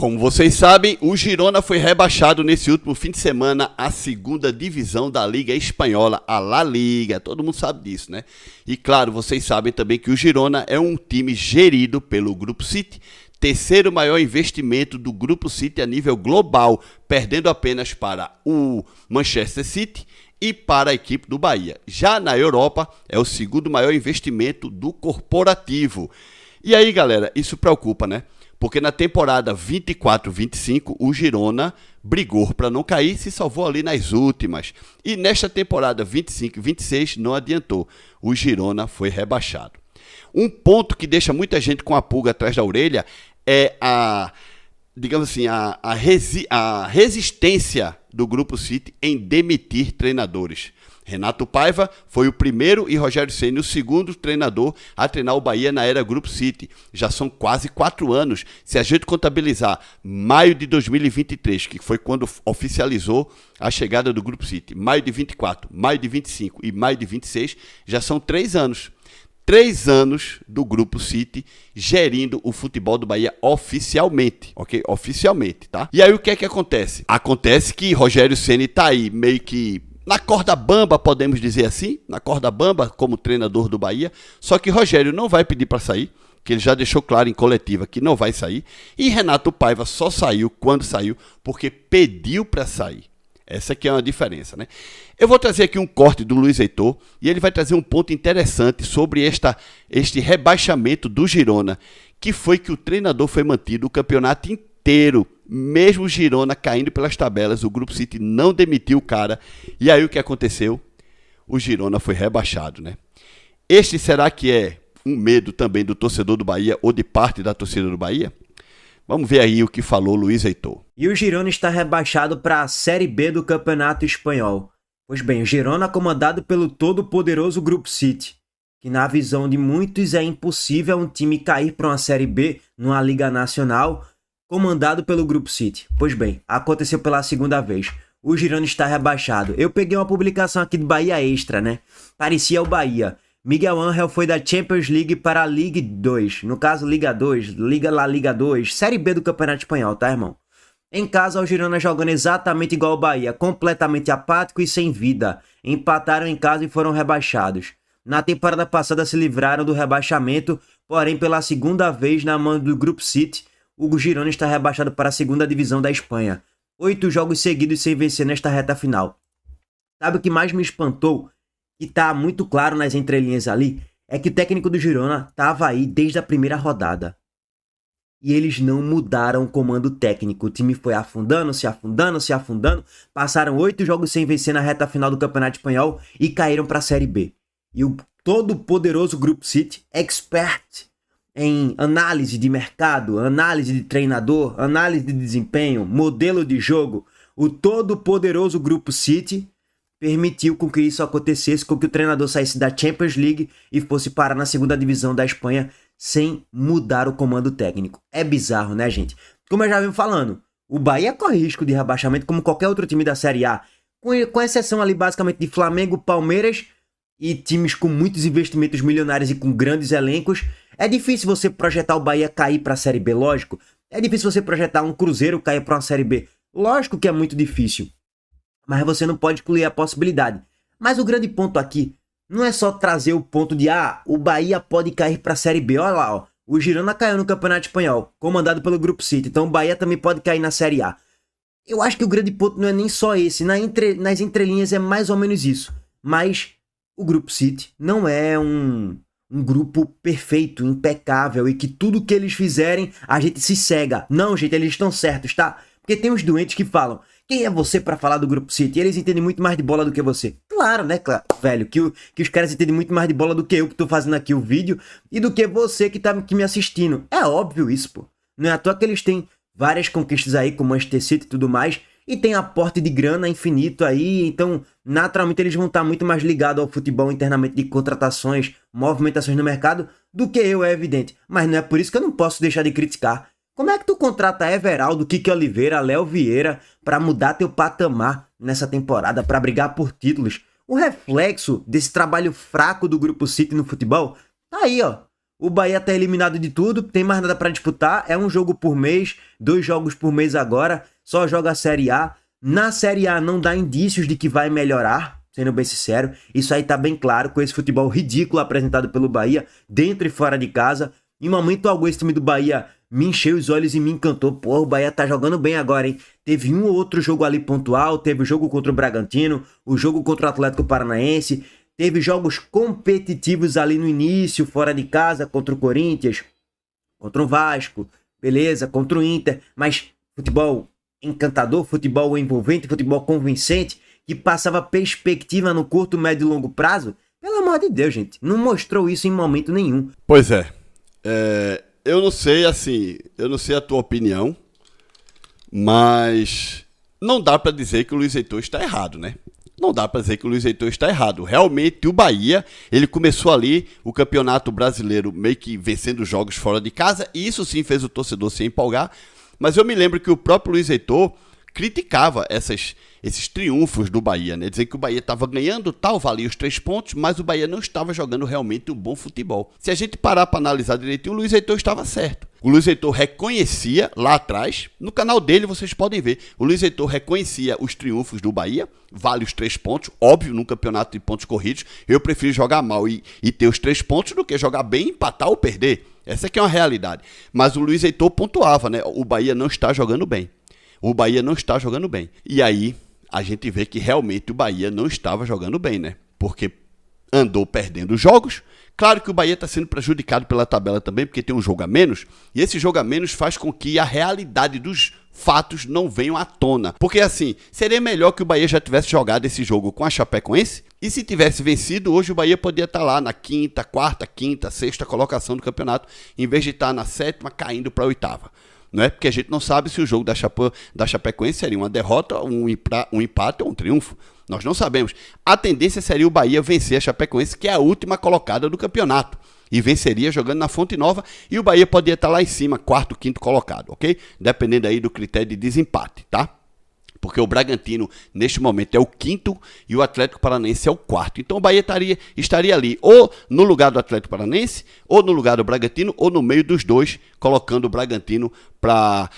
Como vocês sabem, o Girona foi rebaixado nesse último fim de semana à segunda divisão da Liga Espanhola, a La Liga. Todo mundo sabe disso, né? E claro, vocês sabem também que o Girona é um time gerido pelo Grupo City, terceiro maior investimento do Grupo City a nível global, perdendo apenas para o Manchester City e para a equipe do Bahia. Já na Europa, é o segundo maior investimento do corporativo. E aí, galera, isso preocupa, né? Porque na temporada 24-25, o Girona brigou para não cair, se salvou ali nas últimas. E nesta temporada 25-26 não adiantou. O Girona foi rebaixado. Um ponto que deixa muita gente com a pulga atrás da orelha é digamos assim, a resistência do Grupo City em demitir treinadores. Renato Paiva foi o primeiro e Rogério Ceni o segundo treinador a treinar o Bahia na era Grupo City. Já são quase 4 anos. Se a gente contabilizar maio de 2023, que foi quando oficializou a chegada do Grupo City, maio de 24, maio de 25 e maio de 26, já são 3 anos. 3 anos do Grupo City gerindo o futebol do Bahia oficialmente, ok? Oficialmente, tá? E aí o que é que acontece? Acontece que Rogério Ceni tá aí meio que na corda bamba, podemos dizer assim, na corda bamba como treinador do Bahia, só que Rogério não vai pedir para sair, que ele já deixou claro em coletiva que não vai sair, e Renato Paiva só saiu quando saiu porque pediu para sair. Essa aqui é uma diferença, né? Eu vou trazer aqui um corte do Luiz Heitor e ele vai trazer um ponto interessante sobre este rebaixamento do Girona, que foi que o treinador foi mantido o campeonato inteiro, mesmo o Girona caindo pelas tabelas, o Grupo City não demitiu o cara. E aí o que aconteceu? O Girona foi rebaixado, né? Este será que é um medo também do torcedor do Bahia ou de parte da torcida do Bahia? Vamos ver aí o que falou Luiz Heitor. E o Girona está rebaixado para a Série B do Campeonato Espanhol. Pois bem, o Girona é comandado pelo todo-poderoso Grupo City, que na visão de muitos é impossível um time cair para uma Série B numa Liga Nacional comandado pelo Grupo City. Pois bem, aconteceu pela segunda vez. O Girona está rebaixado. Eu peguei uma publicação aqui do Bahia Extra, né? Parecia o Bahia. Miguel Ángel foi da Champions League para a Liga 2. No caso, Liga 2, Liga 2, Série B do Campeonato Espanhol, tá, irmão? Em casa, o Girona jogando exatamente igual ao Bahia, completamente apático e sem vida. Empataram em casa e foram rebaixados. Na temporada passada se livraram do rebaixamento, porém pela segunda vez na mão do Grupo City, o Girona está rebaixado para a segunda divisão da Espanha. 8 jogos seguidos sem vencer nesta reta final. Sabe o que mais me espantou? Que tá muito claro nas entrelinhas ali, é que o técnico do Girona estava aí desde a primeira rodada. E eles não mudaram o comando técnico. O time foi afundando, se afundando, se afundando. Passaram 8 jogos sem vencer na reta final do Campeonato Espanhol e caíram para a Série B. E o todo-poderoso Grupo City, expert em análise de mercado, análise de treinador, análise de desempenho, modelo de jogo, o todo-poderoso Grupo City permitiu com que isso acontecesse, com que o treinador saísse da Champions League e fosse parar na segunda divisão da Espanha sem mudar o comando técnico. É bizarro, né, gente? Como eu já venho falando, o Bahia corre risco de rebaixamento como qualquer outro time da Série A, com exceção ali basicamente de Flamengo, Palmeiras e times com muitos investimentos milionários e com grandes elencos. É difícil você projetar o Bahia cair para a Série B, lógico. É difícil você projetar um Cruzeiro cair para uma Série B. Lógico que é muito difícil. Mas você não pode excluir a possibilidade. Mas o grande ponto aqui não é só trazer o ponto de o Bahia pode cair para a Série B. Olha lá, ó, o Girona caiu no Campeonato Espanhol, comandado pelo Grupo City. Então o Bahia também pode cair na Série A. Eu acho que o grande ponto não é nem só esse. Nas entrelinhas é mais ou menos isso. Mas o Grupo City não é um grupo perfeito, impecável e que tudo que eles fizerem a gente se cega. Não, gente, eles estão certos, tá? Porque tem uns doentes que falam: quem é você pra falar do Grupo City? Eles entendem muito mais de bola do que você. Claro, né, velho? Que os caras entendem muito mais de bola do que eu que tô fazendo aqui o vídeo e do que você que tá aqui me assistindo. É óbvio isso, pô. Não é à toa que eles têm várias conquistas aí com Manchester City e tudo mais e tem aporte de grana infinito aí. Então, naturalmente, eles vão estar muito mais ligados ao futebol internamente de contratações, movimentações no mercado do que eu, é evidente. Mas não é por isso que eu não posso deixar de criticar. Como é que tu contrata Everaldo, Kike Oliveira, Léo Vieira para mudar teu patamar nessa temporada, para brigar por títulos? O reflexo desse trabalho fraco do Grupo City no futebol tá aí, ó. O Bahia tá eliminado de tudo, tem mais nada pra disputar, é um jogo por mês, 2 jogos por mês agora, só joga a Série A. Na Série A não dá indícios de que vai melhorar, sendo bem sincero. Isso aí tá bem claro com esse futebol ridículo apresentado pelo Bahia, dentro e fora de casa. Em momento algum esse time do Bahia me encheu os olhos e me encantou. Pô, o Bahia tá jogando bem agora, hein? Teve um ou outro jogo ali pontual, teve o jogo contra o Bragantino, o jogo contra o Atlético Paranaense, teve jogos competitivos ali no início, fora de casa, contra o Corinthians, contra o Vasco, beleza, contra o Inter, mas futebol encantador, futebol envolvente, futebol convincente, que passava perspectiva no curto, médio e longo prazo. Pelo amor de Deus, gente, não mostrou isso em momento nenhum. Pois é. Eu não sei, assim, eu não sei a tua opinião, mas não dá pra dizer que o Luiz Heitor está errado, né? Não dá pra dizer que o Luiz Heitor está errado. Realmente, o Bahia, ele começou ali o Campeonato Brasileiro meio que vencendo jogos fora de casa, e isso sim fez o torcedor se empolgar, mas eu me lembro que o próprio Luiz Heitor criticava esses triunfos do Bahia, né? Dizendo que o Bahia estava ganhando, tal, valia os 3 pontos, mas o Bahia não estava jogando realmente um bom futebol. Se a gente parar para analisar direitinho, o Luiz Heitor estava certo. O Luiz Heitor reconhecia lá atrás, no canal dele vocês podem ver, o Luiz Heitor reconhecia os triunfos do Bahia, vale os 3 pontos, óbvio, num campeonato de pontos corridos, eu prefiro jogar mal e ter os 3 pontos do que jogar bem, empatar ou perder. Essa aqui é uma realidade. Mas o Luiz Heitor pontuava, né? O Bahia não está jogando bem. O Bahia não está jogando bem. E aí, a gente vê que realmente o Bahia não estava jogando bem, né? Porque andou perdendo jogos. Claro que o Bahia está sendo prejudicado pela tabela também, porque tem um jogo a menos. E esse jogo a menos faz com que a realidade dos fatos não venham à tona. Porque assim, seria melhor que o Bahia já tivesse jogado esse jogo com a Chapecoense. E se tivesse vencido, hoje o Bahia poderia estar lá na quarta, quinta, sexta colocação do campeonato, em vez de estar na 7ª, caindo para a 8ª. Não é? Porque a gente não sabe se o jogo da Chapecoense seria uma derrota, um empate ou um triunfo. Nós não sabemos. A tendência seria o Bahia vencer a Chapecoense, que é a última colocada do campeonato. E venceria jogando na Fonte Nova, e o Bahia poderia estar lá em cima, 4º, 5º colocado, ok? Dependendo aí do critério de desempate, tá? Porque o Bragantino, neste momento, é o 5º e o Atlético Paranaense é o 4º. Então o Bahia estaria ali ou no lugar do Atlético Paranaense, ou no lugar do Bragantino, ou no meio dos dois, colocando o Bragantino para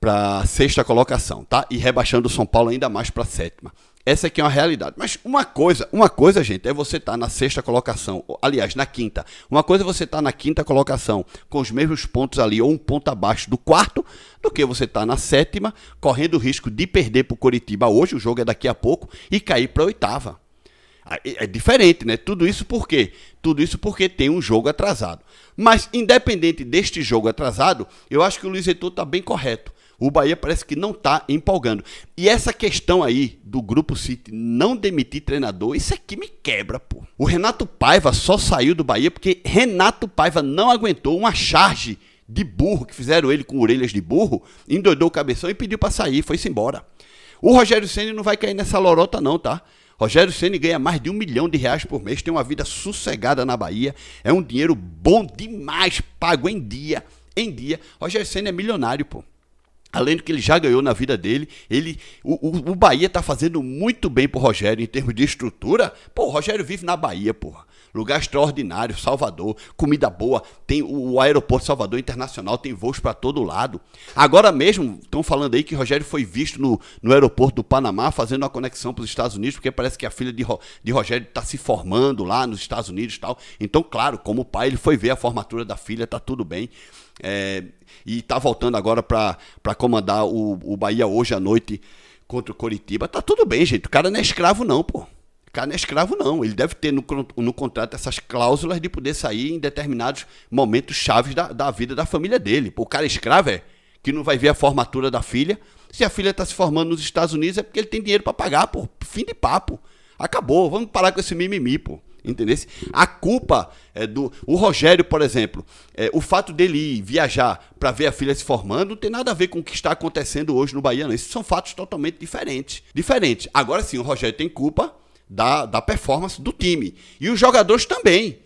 a 6ª colocação, tá? E rebaixando o São Paulo ainda mais para a 7ª. Essa aqui é uma realidade. Mas uma coisa, gente, é você estar na 6ª colocação, aliás, na 5ª. Uma coisa é você estar na 5ª colocação com os mesmos pontos ali, ou um ponto abaixo do 4º, do que você estar na 7ª, correndo o risco de perder para o Coritiba hoje, o jogo é daqui a pouco, e cair para a 8ª. É diferente, né? Tudo isso por quê? Tudo isso porque tem um jogo atrasado. Mas, independente deste jogo atrasado, eu acho que o Luiz Heitor está bem correto. O Bahia parece que não está empolgando. E essa questão aí do Grupo City não demitir treinador, isso aqui me quebra, pô. O Renato Paiva só saiu do Bahia porque Renato Paiva não aguentou uma charge de burro que fizeram ele com orelhas de burro, endoidou o cabeção e pediu para sair, foi-se embora. O Rogério Ceni não vai cair nessa lorota não, tá? Rogério Ceni ganha mais de R$1 milhão por mês, tem uma vida sossegada na Bahia, é um dinheiro bom demais, pago em dia. Rogério Ceni é milionário, pô. Além do que ele já ganhou na vida dele, o Bahia tá fazendo muito bem pro Rogério em termos de estrutura. Pô, o Rogério vive na Bahia, porra. Lugar extraordinário, Salvador, comida boa, tem o aeroporto de Salvador Internacional, tem voos para todo lado. Agora mesmo, estão falando aí que o Rogério foi visto no aeroporto do Panamá fazendo uma conexão para os Estados Unidos, porque parece que a filha de Rogério está se formando lá nos Estados Unidos e tal. Então, claro, como pai, ele foi ver a formatura da filha, tá tudo bem. E tá voltando agora para comandar o Bahia hoje à noite contra o Coritiba. Tá tudo bem, gente. O cara não é escravo não, pô. O cara não é escravo não. Ele deve ter no contrato essas cláusulas de poder sair em determinados momentos chaves da vida da família dele. Pô, o cara é escravo, que não vai ver a formatura da filha. Se a filha tá se formando nos Estados Unidos é porque ele tem dinheiro para pagar, pô. Fim de papo. Acabou. Vamos parar com esse mimimi, pô. Entendeu? A culpa é o Rogério, por exemplo, o fato dele ir viajar para ver a filha se formando não tem nada a ver com o que está acontecendo hoje no Bahia, não. Esses são fatos totalmente diferentes. Agora sim, o Rogério tem culpa da performance do time. E os jogadores também.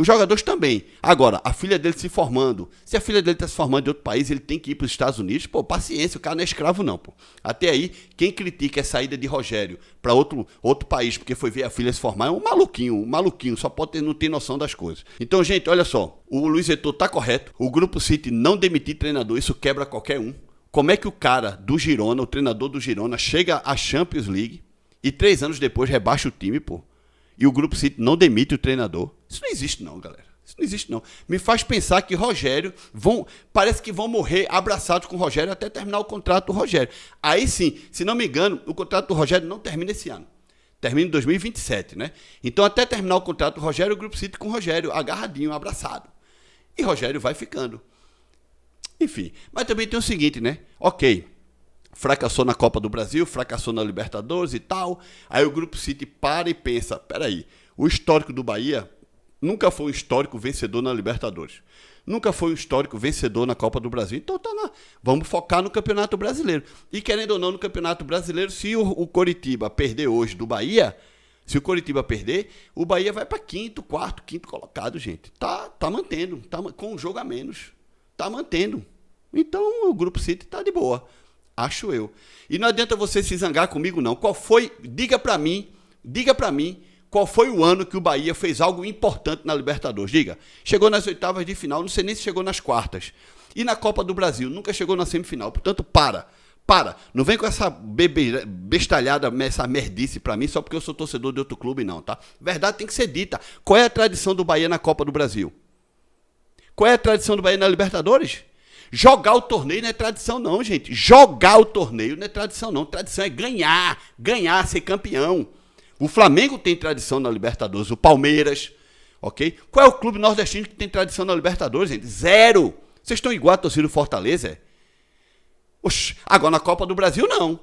Os jogadores também. Agora, a filha dele se formando. Se a filha dele está se formando em outro país, ele tem que ir para os Estados Unidos. Pô, paciência, o cara não é escravo não, pô. Até aí, quem critica a saída de Rogério para outro país porque foi ver a filha se formar é um maluquinho, só não ter noção das coisas. Então, gente, olha só. O Luiz Heitor tá correto. O Grupo City não demitir treinador, isso quebra qualquer um. Como é que o cara do Girona, o treinador do Girona, chega à Champions League e 3 anos depois rebaixa o time, pô? E o Grupo City não demite o treinador? Isso não existe não, galera. Isso não existe não. Me faz pensar que Rogério parece que vão morrer abraçados com o Rogério até terminar o contrato do Rogério. Aí sim, se não me engano, o contrato do Rogério não termina esse ano. Termina em 2027, né? Então até terminar o contrato do Rogério, o Grupo City com o Rogério agarradinho, abraçado. E Rogério vai ficando. Enfim, mas também tem o seguinte, né? Ok, fracassou na Copa do Brasil, fracassou na Libertadores e tal. Aí o Grupo City para e pensa, peraí, o histórico do Bahia nunca foi um histórico vencedor na Libertadores. Nunca foi um histórico vencedor na Copa do Brasil. Então vamos focar no Campeonato Brasileiro. E querendo ou não, no Campeonato Brasileiro, se o Coritiba perder hoje do Bahia, se o Coritiba perder, o Bahia vai para quinto colocado, gente. Tá mantendo, com um jogo a menos. Tá mantendo. Então o Grupo City tá de boa. Acho eu. E não adianta você se zangar comigo, não. Diga pra mim, qual foi o ano que o Bahia fez algo importante na Libertadores? Diga. Chegou nas oitavas de final, não sei nem se chegou nas quartas. E na Copa do Brasil, nunca chegou na semifinal. Portanto, para. Não vem com essa bestalhada, essa merdice pra mim, só porque eu sou torcedor de outro clube, não, tá? Verdade tem que ser dita. Qual é a tradição do Bahia na Copa do Brasil? Qual é a tradição do Bahia na Libertadores? Jogar o torneio não é tradição não, gente. Jogar o torneio não é tradição não. Tradição é ganhar, ser campeão. O Flamengo tem tradição na Libertadores, o Palmeiras, ok? Qual é o clube nordestino que tem tradição na Libertadores, gente? 0. Vocês estão igual a torcida do Fortaleza, é? Oxi, agora na Copa do Brasil não.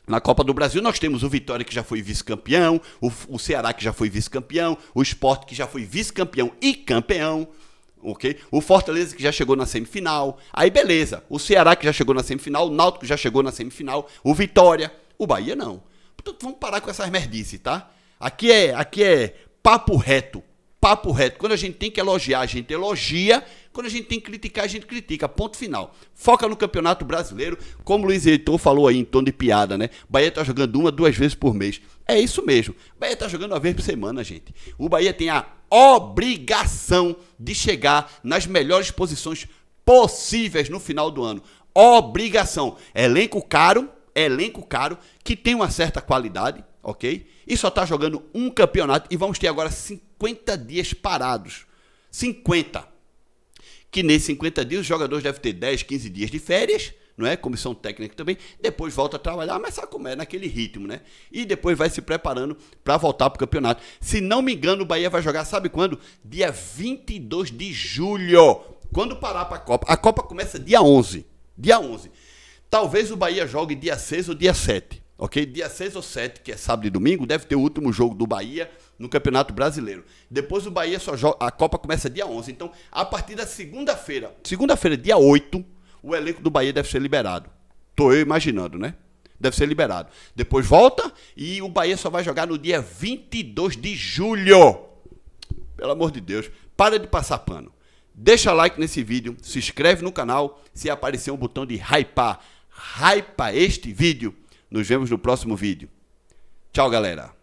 Na Copa do Brasil nós temos o Vitória que já foi vice-campeão, o Ceará que já foi vice-campeão, o Sport que já foi vice-campeão e campeão. Okay? O Fortaleza que já chegou na semifinal, aí beleza, o Ceará que já chegou na semifinal, o Náutico já chegou na semifinal, o Vitória, o Bahia não. Portanto, vamos parar com essas merdices, tá? Aqui é papo reto, quando a gente tem que elogiar, a gente elogia, quando a gente tem que criticar, a gente critica, ponto final. Foca no Campeonato Brasileiro, como o Luiz Heitor falou aí em tom de piada, né? Bahia tá jogando 1-2 vezes por mês, é isso mesmo, Bahia tá jogando 1 vez por semana, gente. O Bahia tem a obrigação de chegar nas melhores posições possíveis no final do ano. Obrigação. Elenco caro, que tem uma certa qualidade, ok? E só tá jogando um campeonato e vamos ter agora 50 dias parados. 50. Que nesses 50 dias os jogadores devem ter 10, 15 dias de férias, não é? Comissão técnica também, depois volta a trabalhar, mas sabe como é, naquele ritmo, né? E depois vai se preparando para voltar para o campeonato. Se não me engano, o Bahia vai jogar, sabe quando? Dia 22 de julho, quando parar para a Copa. A Copa começa dia 11. Talvez o Bahia jogue dia 6 ou dia 7, ok? Dia 6 ou 7, que é sábado e domingo, deve ter o último jogo do Bahia no Campeonato Brasileiro. Depois o Bahia só joga, a Copa começa dia 11, então a partir da segunda-feira, dia 8, o elenco do Bahia deve ser liberado. Tô eu imaginando, né? Deve ser liberado. Depois volta e o Bahia só vai jogar no dia 22 de julho. Pelo amor de Deus, para de passar pano. Deixa like nesse vídeo, se inscreve no canal, se aparecer um botão de hypa este vídeo. Nos vemos no próximo vídeo. Tchau, galera.